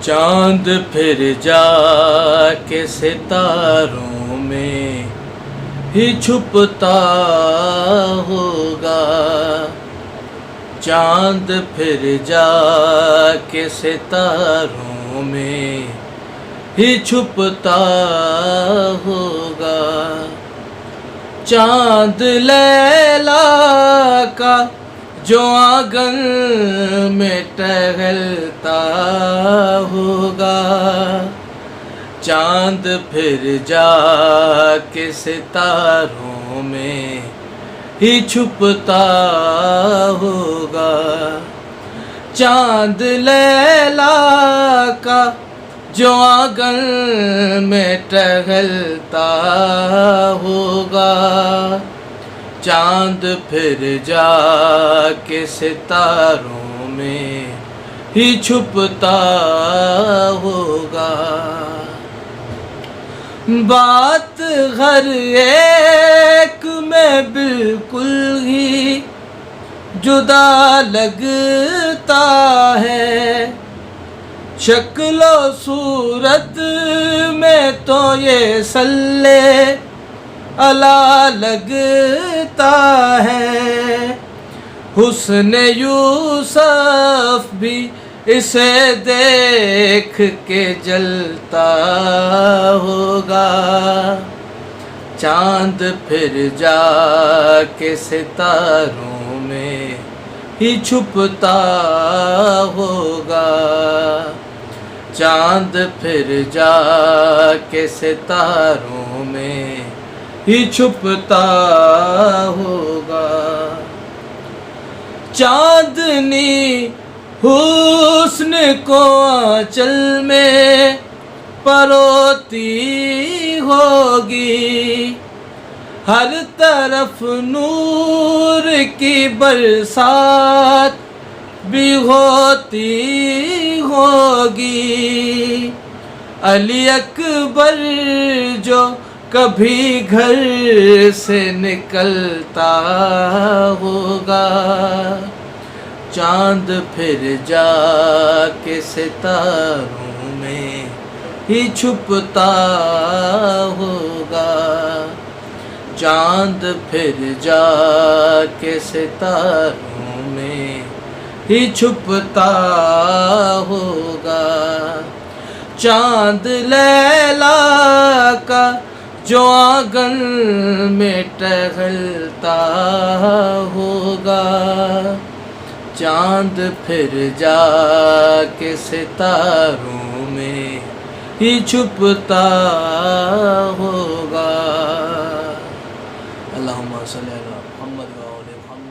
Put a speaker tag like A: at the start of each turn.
A: چاند پھر جا کے ستاروں میں ہی چھپتا ہوگا، چاند پھر جا کے ستاروں میں ہی چھپتا ہوگا، چاند لیلا کا جو آنگن میں ٹہلتا ہوگا، چاند پھر جا کے ستاروں میں ہی چھپتا ہوگا، چاند لیلا کا جو آنگن میں ٹہلتا ہوگا، چاند پھر جا کے ستاروں میں ہی چھپتا ہوگا۔ بات ہر ایک میں بالکل ہی جدا لگتا ہے، شکل و صورت میں تو یہ صلی اللہ لگتا ہے، حسن یوسف بھی اسے دیکھ کے جلتا ہوگا، چاند پھر جا کے ستاروں میں ہی چھپتا ہوگا، چاند پھر جا کے ستاروں میں ہی چھپتا ہوگا، چاندنی حسن کو آنچل میں پروتی ہوگی، ہر طرف نور کی برسات بھی ہوتی ہوگی، علی اکبر جو کبھی گھر سے نکلتا ہوگا، چاند پھر جا کے ستاروں میں ہی چھپتا ہوگا، چاند پھر جا کے ستاروں میں ہی چھپتا ہوگا، چاند لیلا کا جو آنگن میں ٹہلتا ہوگا، چاند پھر جا کے ستاروں میں ہی چھپتا ہوگا۔ اللہم صلی علی محمد و آل محمد۔